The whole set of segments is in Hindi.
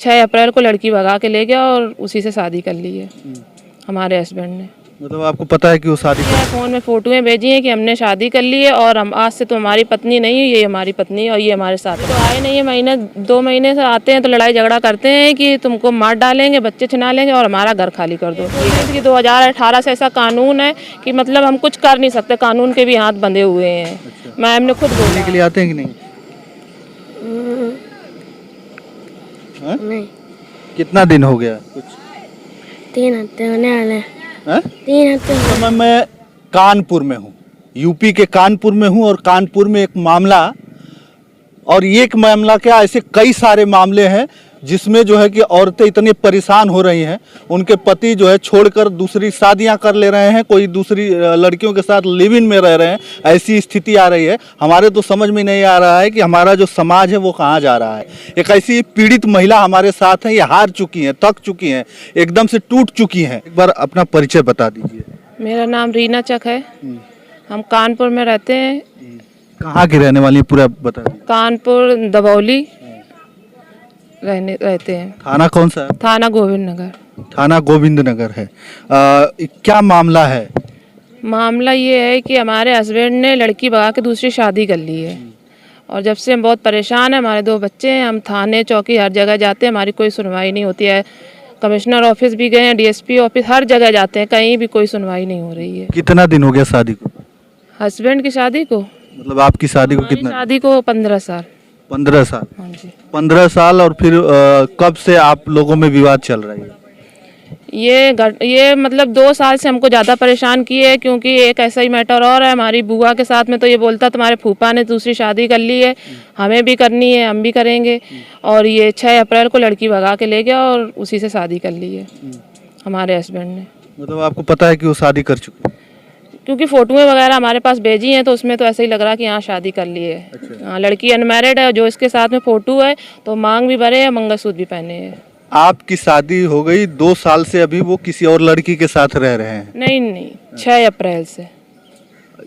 6 अप्रैल को लड़की भगा के ले गया और उसी से शादी कर ली है हमारे हस्बैंड ने। मतलब आपको पता है कि वो शादी फ़ोन में फ़ोटोएं भेजी हैं कि हमने शादी कर ली है और हम आज से तो हमारी पत्नी नहीं है, ये हमारी पत्नी है और ये हमारे साथ है। तो आए नहीं है, महीने 2 महीने से आते हैं तो लड़ाई झगड़ा करते हैं कि तुमको मार डालेंगे, बच्चे छिना लेंगे और हमारा घर खाली कर दो। कि 2018 से ऐसा कानून है कि मतलब हम कुछ कर नहीं सकते, कानून के भी हाथ बंधे हुए हैं। मैम ने खुद बोलने के लिए आते हैं कि नहीं? नहीं, कितना दिन हो गया? कुछ 3 हफ्ते होने वाले हैं। 3 हफ्ते। समय मैं कानपुर में हूँ, यूपी के कानपुर में हूँ और कानपुर में एक मामला, और ये एक मामला क्या, ऐसे कई सारे मामले हैं जिसमें जो है कि औरतें इतनी परेशान हो रही हैं, उनके पति जो है छोड़कर दूसरी शादियां कर ले रहे हैं, कोई दूसरी लड़कियों के साथ लिव इन में रह रहे हैं, ऐसी स्थिति आ रही है। हमारे तो समझ में नहीं आ रहा है कि हमारा जो समाज है वो कहाँ जा रहा है। एक ऐसी पीड़ित महिला हमारे साथ है, ये हार चुकी हैं, थक चुकी हैं, एकदम से टूट चुकी हैं। एक बार अपना परिचय बता दीजिए। मेरा नाम रीना चक है, हम कानपुर में रहते हैं। कहाँ की रहने वाली, पूरा बता दीजिए। कानपुर दबौली रहते हैं। थाना कौन सा है? थाना गोविंद नगर। थाना गोविंद नगर है। क्या मामला है? मामला ये है कि हमारे हस्बैंड ने लड़की भगा के दूसरी शादी कर ली है और जब से हम बहुत परेशान हैं, हमारे 2 बच्चे हैं, हम थाने चौकी हर जगह जाते हैं, हमारी कोई सुनवाई नहीं होती है। कमिश्नर ऑफिस भी गए हैं, डीएसपी ऑफिस, हर जगह जाते हैं, कहीं भी कोई सुनवाई नहीं हो रही है। कितना दिन हो गया शादी को? हस्बैंड की शादी को, मतलब आपकी शादी को कितना? शादी को 15 साल। 15 साल? हाँ जी। 15 साल। और फिर कब से आप लोगों में विवाद चल रही है? ये मतलब 2 साल से हमको ज़्यादा परेशान किए है, क्योंकि एक ऐसा ही मैटर और है हमारी बुआ के साथ में। तो ये बोलता तुम्हारे फूफा ने दूसरी शादी कर ली है, हमें भी करनी है, हम भी करेंगे। और ये 6 अप्रैल को लड़की भगा के ले गया और उसी से शादी कर ली है हमारे हस्बैंड ने। मतलब आपको पता है कि वो शादी कर चुकी है? क्योंकि फोटोएं वगैरह हमारे पास भेजी हैं तो उसमें तो ऐसा ही लग रहा है कि हाँ शादी कर ली है। हाँ, लड़की अनमैरिड है, जो इसके साथ में फोटो है तो मांग भी भरे है, मंगलसूत्र भी पहने हैं। आपकी शादी हो गई 2 साल से, अभी वो किसी और लड़की के साथ रह रहे हैं? नहीं, 6 अप्रैल से।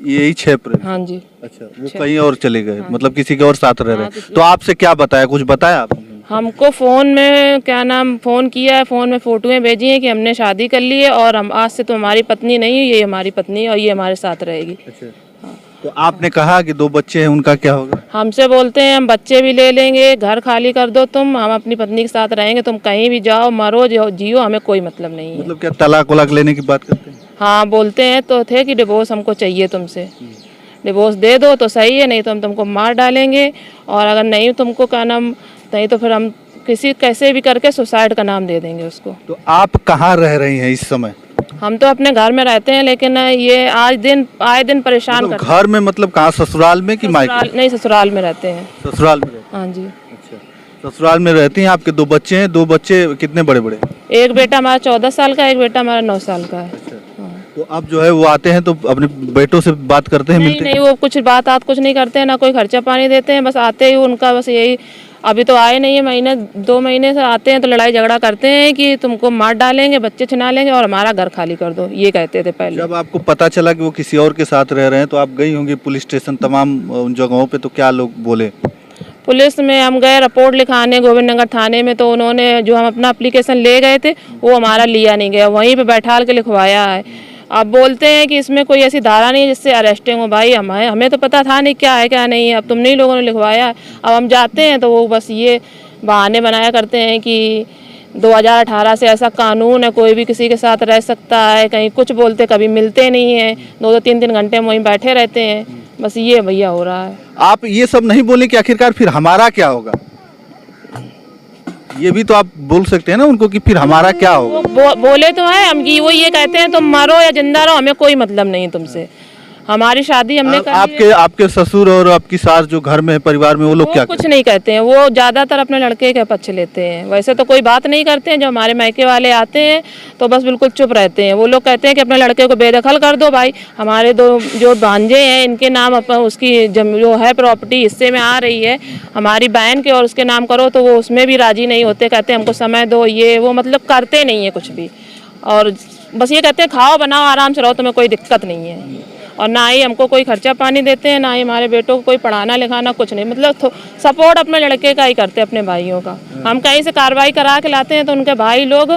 यही 6 अप्रैल? हाँ जी। अच्छा, वो कहीं और चले गए? मतलब किसी के और साथ रह रहे हैं। तो आपसे क्या बताया, कुछ बताया आपने? हमको फ़ोन में फ़ोन किया है, फ़ोन में फ़ोटोएं भेजी हैं कि हमने शादी कर ली है और हम आज से तो हमारी पत्नी नहीं है, ये हमारी पत्नी है और ये हमारे साथ रहेगी। अच्छा। तो आपने कहा कि 2 बच्चे हैं, उनका क्या होगा? हमसे बोलते हैं हम बच्चे भी ले लेंगे, घर खाली कर दो तुम, हम अपनी पत्नी के साथ रहेंगे, तुम कहीं भी जाओ, मरो जियो, हमें कोई मतलब नहीं है। मतलब क्या तलाक वलाक लेने की बात करते हैं? हाँ, बोलते हैं तो थे कि डिवोर्स हमको चाहिए तुमसे, डिवोर्स दे दो तो सही है, नहीं तो हम तुमको मार डालेंगे, और अगर नहीं तुमको नहीं तो फिर हम कैसे भी करके सुसाइड का नाम दे देंगे उसको। तो आप कहाँ रह रही हैं इस समय? हम तो अपने घर में रहते हैं, लेकिन ये आए दिन परेशान मतलब घर में, मतलब कहाँ, ससुराल में कि मायके? नहीं, ससुराल में रहते हैं। ससुराल में रहते हैं? हाँ जी। अच्छा, ससुराल में रहती हैं। आपके 2 बच्चे हैं, 2 बच्चे कितने बड़े बड़े? एक बेटा हमारा 14 साल का है, एक बेटा हमारा 9 साल का है। तो अब जो है वो आते हैं तो अपने बेटों से बात करते हैं, मिलते हैं? नहीं, वो कुछ कुछ नहीं करते हैं, ना कोई खर्चा पानी देते हैं, बस आते ही उनका बस यही, अभी तो आए नहीं है, 2 महीने से आते हैं तो लड़ाई झगड़ा करते हैं कि तुमको मार डालेंगे, बच्चे छिना लेंगे और हमारा घर खाली कर दो, ये कहते थे पहले। जब आपको पता चला कि वो किसी और के साथ रह रहे हैं तो आप गई होंगी पुलिस स्टेशन, तमाम उन जगहों पे, तो क्या लोग बोले? पुलिस में हम गए रिपोर्ट लिखाने गोविंद नगर थाने में, तो उन्होंने जो हम अपना एप्लीकेशन ले गए थे वो हमारा लिया नहीं गया, वहीं पे बैठा के लिखवाया है। अब बोलते हैं कि इसमें कोई ऐसी धारा नहीं है जिससे अरेस्टिंग हो। भाई हमें तो पता था नहीं क्या है क्या नहीं है, अब तुमने ही लोगों ने लिखवाया। अब हम जाते हैं तो वो बस ये बहाने बनाया करते हैं कि 2018 से ऐसा कानून है, कोई भी किसी के साथ रह सकता है, कहीं कुछ बोलते, कभी मिलते नहीं हैं, 2-2 3-3 घंटे हम वहीं बैठे रहते हैं, बस ये भैया हो रहा है। आप ये सब नहीं बोले कि आखिरकार फिर हमारा क्या होगा? ये भी तो आप बोल सकते हैं ना उनको कि फिर हमारा क्या होगा। बोले तो है हम कि वो ये कहते हैं तुम मरो या जिंदा रहो, हमें कोई मतलब नहीं तुमसे, हमारी शादी हमने कर आपके ससुर और आपकी सास जो घर में है, परिवार में, वो लोग क्या कुछ नहीं कहते हैं, वो ज्यादातर अपने लड़के के पक्ष लेते हैं, वैसे तो कोई बात नहीं करते हैं। जब हमारे मायके वाले आते हैं तो बस बिल्कुल चुप रहते हैं। वो लोग कहते हैं कि अपने लड़के को बेदखल कर दो, भाई हमारे 2 जो भांजे हैं इनके नाम उसकी जो है प्रॉपर्टी हिस्से में आ रही है हमारी बहन के, और उसके नाम करो, तो वो उसमें भी राजी नहीं होते, कहते हैं हमको समय दो, ये वो, मतलब करते नहीं है कुछ भी, और बस ये कहते हैं खाओ बनाओ आराम से रहो, तुम्हें कोई दिक्कत नहीं है। और ना ही हमको कोई खर्चा पानी देते हैं, ना ही हमारे बेटों को कोई पढ़ाना लिखाना, कुछ नहीं। मतलब सपोर्ट अपने लड़के का ही करते हैं, अपने भाइयों का। हम कहीं से कार्रवाई करा के लाते हैं तो उनके भाई लोग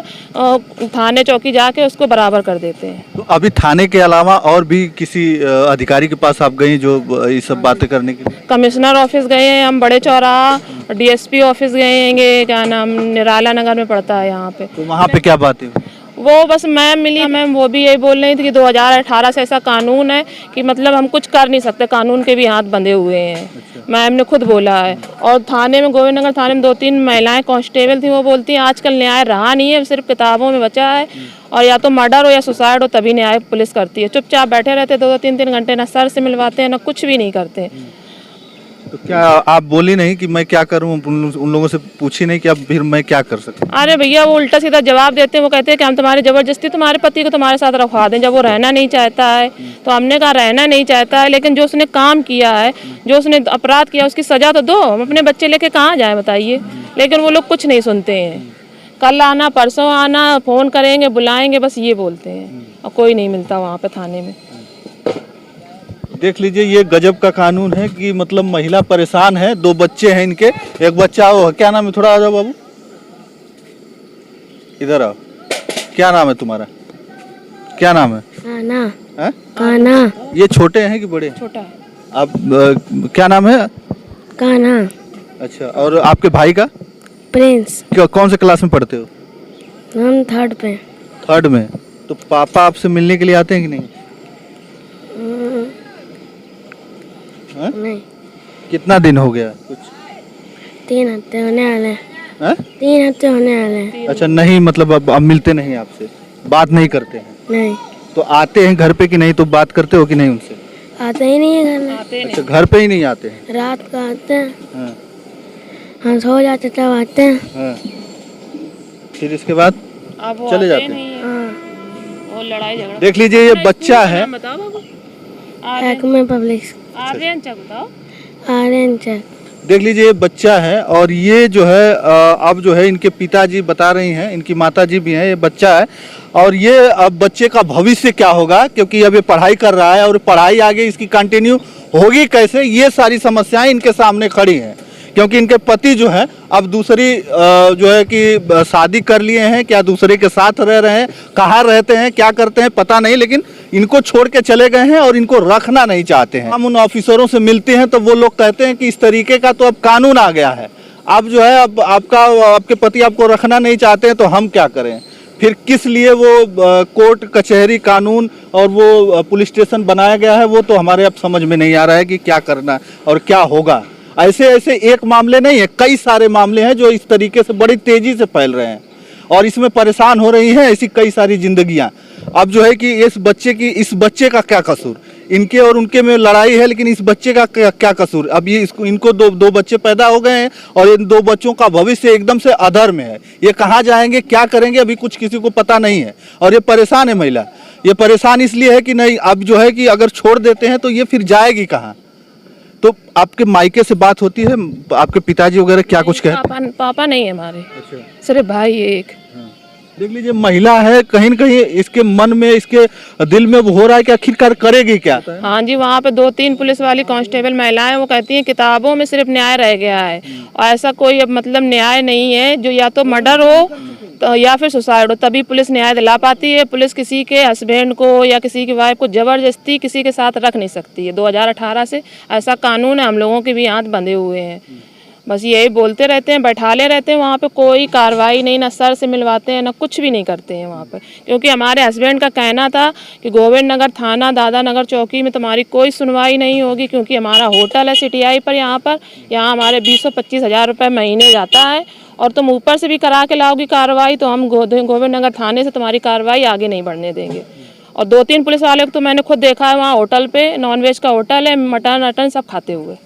थाने चौकी जाके उसको बराबर कर देते हैं। तो अभी थाने के अलावा और भी किसी अधिकारी के पास आप गई जो ये सब बातें करने के लिए? कमिश्नर ऑफिस गए हैं हम, बड़े चौराहा, डीएसपी ऑफिस गए हैं, क्या नाम निराला नगर में पड़ता है यहाँ पे। तो वहाँ पे क्या बातें हुई? वो बस मैम मिली, मैम वो भी यही बोल रही थी कि 2018 से ऐसा कानून है कि मतलब हम कुछ कर नहीं सकते, कानून के भी हाथ बंधे हुए हैं। मैम ने खुद बोला है। और थाने में, गोविंद नगर थाने में 2-3 महिलाएं कांस्टेबल थी, वो बोलती हैं आजकल न्याय रहा नहीं है, सिर्फ किताबों में बचा है, और या तो मर्डर हो या सुसाइड हो तभी न्याय पुलिस करती है। चुपचाप बैठे रहते 2-3 घंटे, ना सर से मिलवाते हैं ना कुछ भी नहीं करते। तो क्या आप बोली नहीं कि मैं क्या करूं? उन लोगों से पूछी नहीं कि अब फिर मैं क्या कर सकता हूं? अरे भैया वो उल्टा सीधा जवाब देते हैं। वो कहते हैं कि हम तुम्हारी जबरदस्ती तुम्हारे पति को तुम्हारे साथ रखवा दें, जब वो रहना नहीं चाहता है। तो हमने कहा रहना नहीं चाहता है, लेकिन जो उसने काम किया है, जो उसने अपराध किया, उसकी सजा तो दो। हम अपने बच्चे लेके कहाँ जाए बताइए? लेकिन वो लोग कुछ नहीं सुनते हैं। कल आना, परसों आना, फोन करेंगे, बुलाएंगे, बस ये बोलते हैं, और कोई नहीं मिलता वहाँ पे थाने में। देख लीजिए, ये गजब का कानून है कि मतलब महिला परेशान है। 2 बच्चे हैं इनके, एक बच्चा वो क्या नाम है? थोड़ा आ जाओ बाबू, इधर आओ। क्या नाम है तुम्हारा? क्या नाम है? काना। हैं? काना। ये छोटे हैं कि बड़े? छोटा है। आप क्या नाम है? काना। अच्छा, और आपके भाई का? प्रिंस। कौन से क्लास में पढ़ते हो? हम 3rd पे। 3rd में। तो पापा आपसे मिलने के लिए आते हैं कि नहीं? नहीं। कितना दिन हो गया? कुछ 3 हफ्ते होने वाले। हैं? 3 हफ्ते होने वाले। अच्छा, नहीं मतलब अब मिलते नहीं आपसे, बात नहीं करते हैं? नहीं। तो आते हैं घर पे कि नहीं? तो बात करते हो कि नहीं उनसे? आते ही नहीं है घर में। अच्छा, घर पे ही नहीं आते हैं? रात को आते हैं, हाँ, हम सो जाते तब आते हैं। हाँ। फिर इसके बाद अब वो चले आते जाते हैं? नहीं हैं। हाँ। वो लड़ाई झगड़ा। देख लीजिए, ये बच्चा है। बताओ बाबू। एक में पब्लिक। आर्यन चक बताओ। आर्यन चक। देख लीजिए, ये बच्चा है, और ये जो है अब जो है इनके पिताजी बता रही हैं, इनकी माताजी भी हैं, ये बच्चा है, और ये अब बच्चे का भविष्य क्या होगा, क्योंकि अब ये पढ़ाई कर रहा है, और पढ़ाई आगे इसकी कंटिन्यू होगी कैसे, ये सारी समस्याएं इनके सामने खड़ी हैं। क्योंकि इनके पति जो है अब दूसरी जो है कि शादी कर लिए हैं, क्या दूसरे के साथ रह रहे हैं, कहाँ रहते हैं, क्या करते हैं पता नहीं, लेकिन इनको छोड़ के चले गए हैं और इनको रखना नहीं चाहते हैं। हम उन ऑफिसरों से मिलते हैं तो वो लोग कहते हैं कि इस तरीके का तो अब कानून आ गया है, अब जो है अब आपके पति आपको रखना नहीं चाहते हैं, तो हम क्या करें? फिर किस लिए वो कोर्ट कचहरी कानून और वो पुलिस स्टेशन बनाया गया है, वो तो हमारे अब समझ में नहीं आ रहा है कि क्या करना और क्या होगा। ऐसे ऐसे एक मामले नहीं है, कई सारे मामले हैं जो इस तरीके से बड़ी तेजी से फैल रहे हैं, और इसमें परेशान हो रही हैं ऐसी कई सारी जिंदगियां। अब जो है कि इस बच्चे का क्या कसूर? इनके और उनके में लड़ाई है, लेकिन इस बच्चे का क्या कसूर? अब ये इनको दो बच्चे पैदा हो गए हैं, और इन 2 बच्चों का भविष्य एकदम से अधर में है। ये कहाँ जाएंगे, क्या करेंगे, अभी कुछ किसी को पता नहीं है, और ये परेशान है महिला। ये परेशान इसलिए है कि नहीं, अब जो है कि अगर छोड़ देते हैं तो ये फिर जाएगी कहाँ? तो आपके मायके से बात होती है? आपके पिताजी वगैरह क्या कुछ कहते? पापा नहीं है हमारे। अच्छा। सिर्फ भाई है एक। देख लीजिए, महिला है, कहीं न कहीं इसके मन में, इसके दिल में वो हो रहा है कि आखिरकार करेगी क्या? हाँ जी, वहाँ पे 2-3 पुलिस वाली कांस्टेबल महिलाएं, वो कहती हैं किताबों में सिर्फ न्याय रह गया है, और ऐसा कोई अब मतलब न्याय नहीं है, जो या तो मर्डर हो तो या फिर सुसाइड हो, तभी पुलिस न्याय दिला पाती है। पुलिस किसी के हस्बैंड को या किसी की वाइफ को जबरदस्ती किसी के साथ रख नहीं सकती है। 2018 से ऐसा कानून है, हम लोगों के भी हाथ बंधे हुए हैं। बस यही बोलते रहते हैं, बैठाले रहते हैं, वहाँ पे कोई कार्रवाई नहीं, ना सर से मिलवाते हैं, ना कुछ भी नहीं करते हैं वहाँ पर। क्योंकि हमारे हस्बैंड का कहना था कि गोविंद नगर थाना, दादा नगर चौकी में तुम्हारी कोई सुनवाई नहीं होगी, क्योंकि हमारा होटल है सिटीआई पर, यहाँ हमारे 20-25 हज़ार रुपये महीने जाता है, और तुम ऊपर से भी करा के लाओगी कार्रवाई तो हम गोविंद नगर थाने से तुम्हारी कार्रवाई आगे नहीं बढ़ने देंगे। और 2-3 पुलिस वाले को तो मैंने खुद देखा है वहाँ होटल पे, नॉनवेज का होटल है, मटन सब खाते हुए।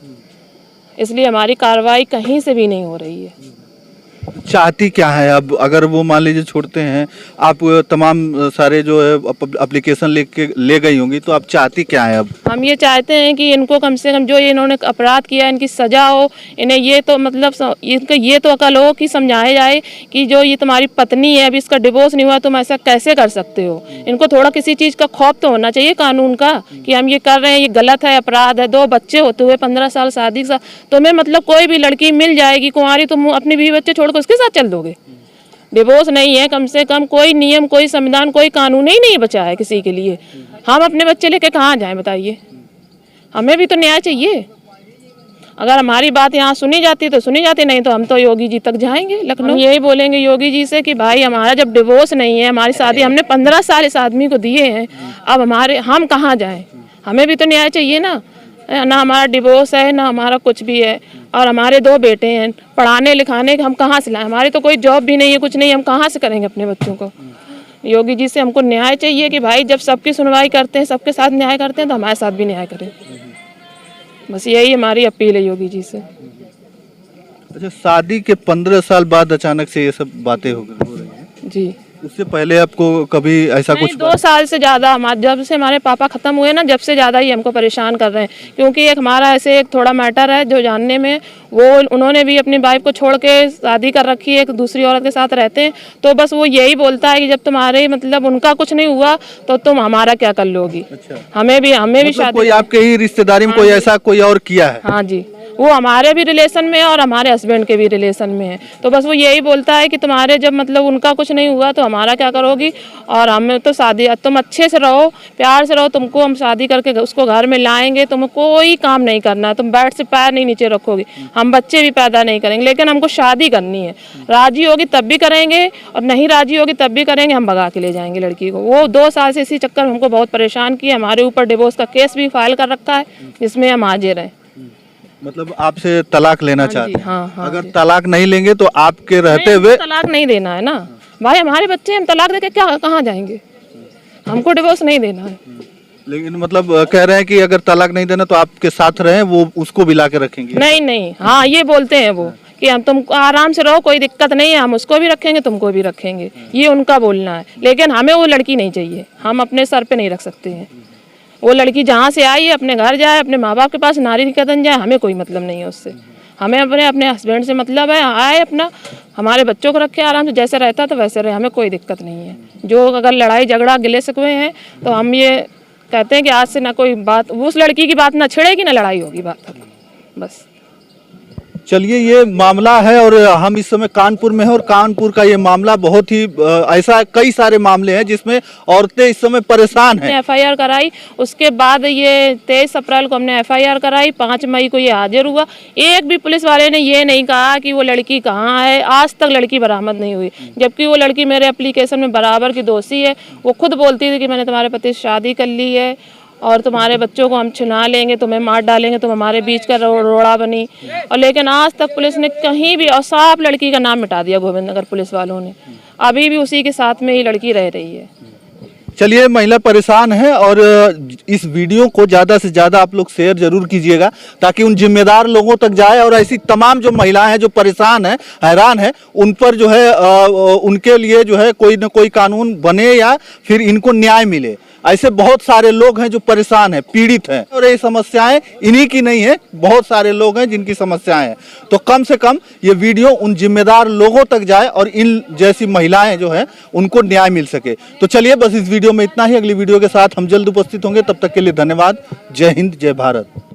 इसलिए हमारी कार्रवाई कहीं से भी नहीं हो रही है। चाहती क्या है अब, अगर वो मान लीजिए छोड़ते हैं, आप तमाम सारे जो है एप्लीकेशन ले गई होंगी, तो आप चाहती क्या है अब? हम ये चाहते हैं कि इनको कम से कम जो ये इन्होंने अपराध किया इनकी सजा हो। इन्हें ये तो मतलब इनका ये तो अकल हो कि समझाया जाए कि जो ये तुम्हारी पत्नी है, अभी इसका डिवोर्स नहीं हुआ, तुम ऐसा कैसे कर सकते हो। इनको थोड़ा किसी चीज़ का खौफ तो होना चाहिए कानून का कि हम ये कर रहे हैं, ये गलत है, अपराध है। 2 बच्चे होते हुए 15 साल शादी का, तुम्हें मतलब कोई भी लड़की मिल जाएगी कुंवारी, तुम अपने बीवी बच्चे छोड़कर उसके साथ चल दोगे। डिवोर्स नहीं है, कम से कम कोई नियम, कोई संविधान, कोई कानून ही नहीं बचा है किसी के लिए। हम अपने बच्चे लेके कहाँ जाएं बताइए। हमें भी तो न्याय चाहिए। अगर हमारी बात यहाँ सुनी जाती तो सुनी जाती, नहीं तो हम तो योगी जी तक जाएंगे लखनऊ। हम यही बोलेंगे योगी जी से कि भाई हमारा जब डिवोर्स नहीं है, हमारी शादी हमने 15 साल इस आदमी को दिए हैं, अब हम कहाँ जाएं। हमें भी तो न्याय चाहिए ना हमारा डिवोर्स है ना हमारा कुछ भी है। और हमारे 2 बेटे हैं, पढ़ाने लिखाने हम कहाँ से लाएं। हमारी तो कोई जॉब भी नहीं है, कुछ नहीं, हम कहाँ से करेंगे अपने बच्चों को। योगी जी से हमको न्याय चाहिए कि भाई जब सबकी सुनवाई करते हैं, सबके साथ न्याय करते हैं, तो हमारे साथ भी न्याय करें। बस यही हमारी अपील है योगी जी से। अच्छा, शादी के 15 साल बाद अचानक से ये सब बातें हो रही हैं? जी, उससे पहले आपको कभी ऐसा नहीं, कुछ? 2 साल से ज़्यादा जब से हमारे पापा ख़त्म हुए ना, जब से ज़्यादा ही हमको परेशान कर रहे हैं। क्योंकि एक हमारा ऐसे एक थोड़ा मैटर है जो जानने में, वो उन्होंने भी अपनी वाइफ को छोड़ के शादी कर रखी है, एक दूसरी औरत के साथ रहते हैं। तो बस वो यही बोलता है कि जब तुम्हारे मतलब उनका कुछ नहीं हुआ तो तुम हमारा क्या कर लोगी। अच्छा। हमें भी मतलब शादी। कोई आपके ही रिश्तेदारी में कोई ऐसा कोई और किया है? हाँ जी, वो हमारे भी रिलेशन में है और हमारे हस्बैंड के भी रिलेशन में है। तो बस वो यही बोलता है कि तुम्हारे जब मतलब उनका कुछ नहीं हुआ तो हमारा क्या करोगी। और हमें तो शादी, तुम अच्छे से रहो, प्यार से रहो, तुमको हम शादी करके उसको घर में लाएंगे, तुम्हें कोई काम नहीं करना है, तुम बेड से पैर नहीं नीचे रखोगी, हम बच्चे भी पैदा नहीं करेंगे, लेकिन हमको शादी करनी है। राजी होगी तब भी करेंगे और नहीं राजी होगी तब भी करेंगे, हम भगा के ले जाएंगे लड़की को। वो 2 साल से इसी चक्कर में हमको बहुत परेशान किया। हमारे ऊपर डिवोर्स का केस भी फाइल कर रखा है जिसमें हम हाजिर हैं। मतलब आपसे तलाक लेना चाहते हैं? हाँ, हाँ, अगर तलाक नहीं लेंगे तो आपके रहते हुए तलाक नहीं देना है ना भाई। हमारे बच्चे, हम तलाक देके कहाँ जाएंगे। हमको डिवोर्स नहीं देना है। लेकिन मतलब कह रहे हैं कि अगर तलाक नहीं देना तो आपके साथ रहे, वो उसको भी ला के रखेंगे? नहीं, हाँ ये बोलते हैं वो कि हम तुम आराम से रहो, कोई दिक्कत नहीं है, हम उसको भी रखेंगे तुमको भी रखेंगे, ये उनका बोलना है। लेकिन हमें वो लड़की नहीं चाहिए, हम अपने सर पे नहीं रख सकते हैं। वो लड़की जहाँ से आई है अपने घर जाए, अपने माँ बाप के पास नारी निकेतन जाए, हमें कोई मतलब नहीं है उससे। हमें अपने हस्बैंड से मतलब है, आए अपना हमारे बच्चों को रखे आराम से, जैसे रहता तो वैसे रहे, हमें कोई दिक्कत नहीं है। जो अगर लड़ाई झगड़ा गिले शिकवे हैं तो हम ये कहते हैं कि आज से ना कोई बात, उस लड़की की बात ना छिड़ेगी ना लड़ाई होगी बात, बस। चलिए, ये मामला है और हम इस समय कानपुर में हैं और कानपुर का ये मामला बहुत ही ऐसा कई सारे मामले हैं जिसमें औरतें इस समय परेशान हैं। एफआईआर कराई, उसके बाद ये 23 अप्रैल को हमने एफआईआर कराई, 5 मई को ये हाजिर हुआ। एक भी पुलिस वाले ने ये नहीं कहा कि वो लड़की कहाँ है, आज तक लड़की बरामद नहीं हुई। जबकि वो लड़की मेरे एप्लीकेशन में बराबर की दोषी है। वो खुद बोलती थी कि मैंने तुम्हारे पति से शादी कर ली है और तुम्हारे बच्चों को हम छिना लेंगे, तुम्हें मार डालेंगे, तुम हमारे बीच का रोड़ा बनी। और लेकिन आज तक पुलिस ने कहीं भी, और साफ लड़की का नाम मिटा दिया गोविंद नगर पुलिस वालों ने। अभी भी उसी के साथ में ही लड़की रह रही है। चलिए, महिला परेशान है और इस वीडियो को ज़्यादा से ज़्यादा आप लोग शेयर जरूर कीजिएगा ताकि उन जिम्मेदार लोगों तक जाए और ऐसी तमाम जो महिलाएं हैं जो परेशान हैं, हैरान हैं, उन पर जो है उनके लिए जो है कोई न कोई कानून बने या फिर इनको न्याय मिले। ऐसे बहुत सारे लोग हैं जो परेशान हैं, पीड़ित हैं और ये समस्याएं इन्हीं की नहीं है, बहुत सारे लोग हैं जिनकी समस्याएं हैं। तो कम से कम ये वीडियो उन जिम्मेदार लोगों तक जाए और इन जैसी महिलाएं जो हैं उनको न्याय मिल सके। तो चलिए, बस इस वीडियो में इतना ही। अगली वीडियो के साथ हम जल्द उपस्थित होंगे, तब तक के लिए धन्यवाद। जय हिंद, जय भारत।